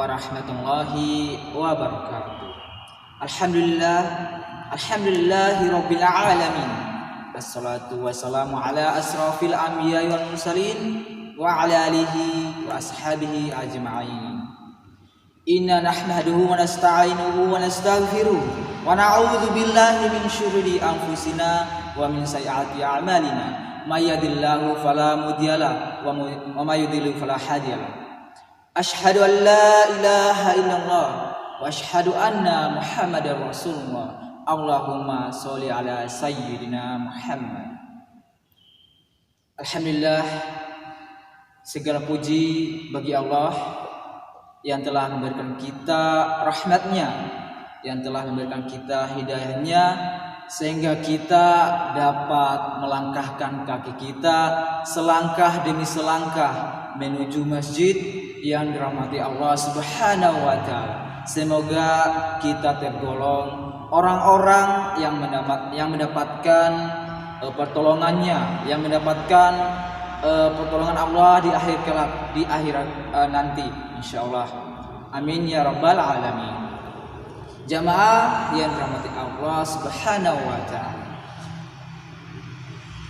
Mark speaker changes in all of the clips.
Speaker 1: warahmatullahi wabarakatuh. Alhamdulillahi rabbil alamin. Wassalatu wassalamu ala asrafil anbiya'i wal mursalin wa ala alihi wa ashabihi ajma'in. Inna nahmaduhu wa nasta'inuhu wa nastaghfiruh wa na'udzu billahi min syururi anfusina wa min sayyiati a'malina. May yahdihillahu fala mudhillalah wa may yudhlil fala hadiyalah. Asyhadu an la ilaha illallah wa asyhadu anna Muhammadar Rasulullah. Allahumma sholli ala sayyidina Muhammad. Alhamdulillah, segala puji bagi Allah yang telah memberikan kita rahmatnya, yang telah memberikan kita hidayahnya, sehingga kita dapat melangkahkan kaki kita selangkah demi selangkah menuju masjid yang dirahmati Allah Subhanahu wa taala. Semoga kita tergolong orang-orang yang mendapatkan pertolongannya, yang mendapatkan pertolongan Allah di akhir kelak, di akhirat nanti insyaallah. Amin ya rabbal alamin. Jamaah yang dirahmati Allah Subhanahu wa taala.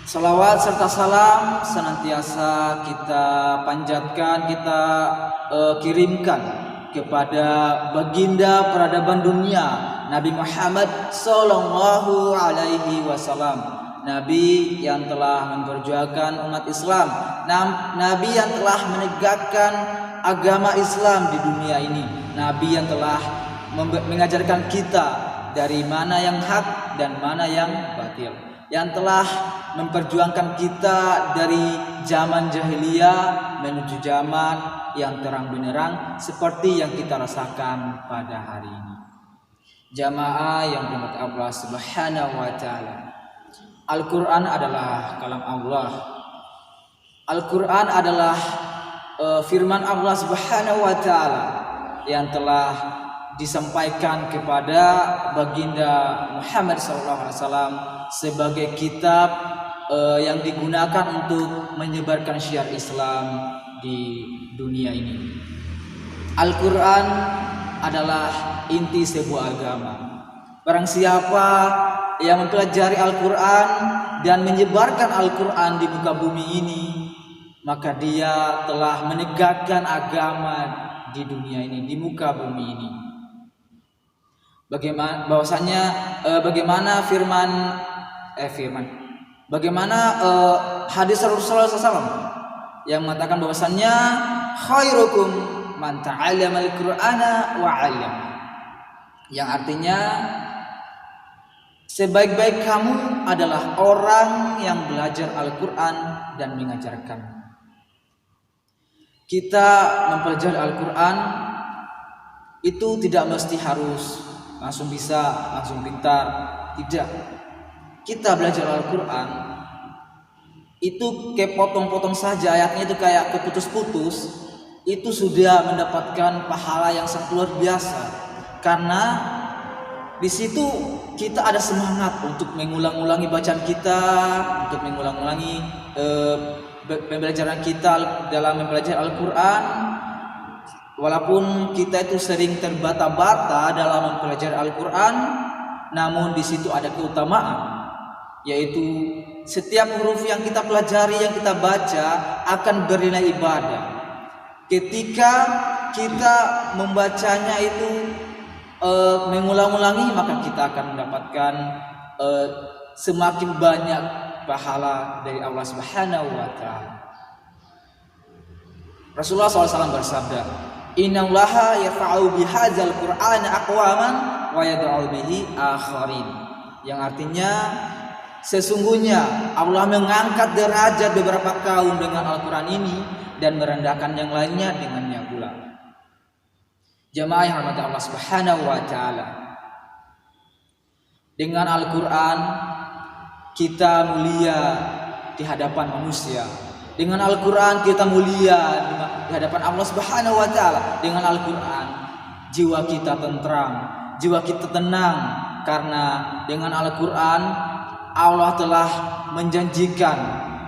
Speaker 1: Salawat serta salam senantiasa kita panjatkan, kita kirimkan kepada baginda peradaban dunia, Nabi Muhammad sallallahu alaihi wasallam. Nabi yang telah memperjuangkan umat Islam, Nabi yang telah menegakkan agama Islam di dunia ini, Nabi yang telah mengajarkan kita dari mana yang hak dan mana yang batil, yang telah memperjuangkan kita dari zaman jahiliyah menuju zaman yang terang benderang seperti yang kita rasakan pada hari ini. Jamaah yang dirahmati Allah Subhanahu wa taala. Al-Qur'an adalah kalam Allah. Al-Qur'an adalah firman Allah Subhanahu wa taala yang telah disampaikan kepada baginda Muhammad SAW sebagai kitab yang digunakan untuk menyebarkan syiar Islam di dunia ini. Al-Quran adalah inti sebuah agama. Barang siapa yang mempelajari Al-Quran dan menyebarkan Al-Quran di muka bumi ini, maka dia telah menegakkan agama di dunia ini, di muka bumi ini. Bagaimana hadis Rasulullah SAW yang mengatakan bahwasannya khairukum man ta'allama al-Qur'ana wa 'allama, yang artinya sebaik-baik kamu adalah orang yang belajar Al-Quran dan mengajarkan. Kita mempelajari Al-Quran itu tidak mesti harus langsung bisa, langsung pintar. Tidak. Kita belajar Al-Quran itu kayak potong-potong saja, ayatnya itu kayak keputus-putus, itu sudah mendapatkan pahala yang sangat luar biasa. Karena di situ kita ada semangat untuk mengulang-ulangi bacaan kita, untuk mengulang-ulangi pembelajaran kita dalam mempelajari Al-Quran. Walaupun kita itu sering terbata-bata dalam mempelajari Al-Quran, namun di situ ada keutamaan, yaitu setiap huruf yang kita pelajari, yang kita baca akan bernilai ibadah. Ketika kita membacanya itu mengulang-ulangi, maka kita akan mendapatkan semakin banyak pahala dari Allah Subhanahu wa taala. Rasulullah SAW bersabda, "Innallaha yarfa'u bihadzal Qur'ana aqwaman wa yad'u bihi akharin." Yang artinya sesungguhnya Allah mengangkat derajat beberapa kaum dengan Al-Qur'an ini dan merendahkan yang lainnya dengannya pula. Jamaah yang dirahmati Allah Subhanahu wa taala. Dengan Al-Qur'an kita mulia di hadapan manusia. Dengan Al-Quran kita mulia di hadapan Allah Subhanahu wa taala. Dengan Al-Quran jiwa kita tentram, jiwa kita tenang, karena dengan Al-Quran Allah telah menjanjikan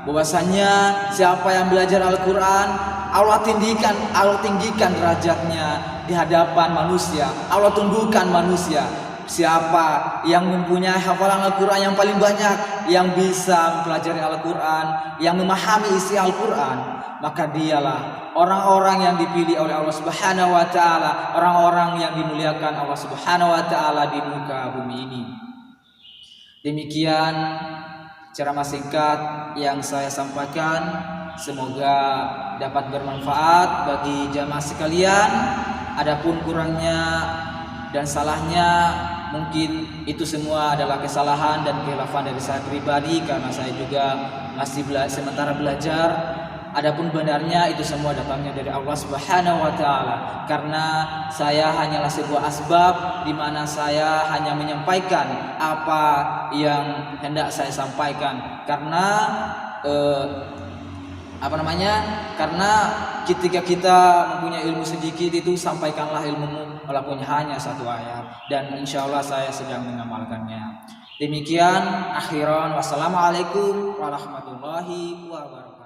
Speaker 1: bahwasanya siapa yang belajar Al-Quran, Allah tinggikan derajatnya di hadapan manusia, Allah tundukkan manusia. Siapa yang mempunyai hafalan Al-Quran yang paling banyak, yang bisa mempelajari Al-Quran, yang memahami isi Al-Quran, maka dialah orang-orang yang dipilih oleh Allah Subhanahu wa ta'ala, orang-orang yang dimuliakan Allah Subhanahu wa ta'ala di muka bumi ini. Demikian ceramah singkat yang saya sampaikan, semoga dapat bermanfaat bagi jamaah sekalian. Adapun kurangnya dan salahnya, mungkin itu semua adalah kesalahan dan kekhilafan dari saya pribadi, karena saya juga masih sementara belajar. Adapun benarnya itu semua datangnya dari Allah Subhanahu wa ta'ala, karena saya hanyalah sebuah asbab di mana saya hanya menyampaikan apa yang hendak saya sampaikan. Karena karena ketika kita mempunyai ilmu sedikit, itu sampaikanlah ilmumu walaupun hanya satu ayat, dan insya Allah saya sedang mengamalkannya. Demikian akhiran, wassalamualaikum warahmatullahi wabarakatuh.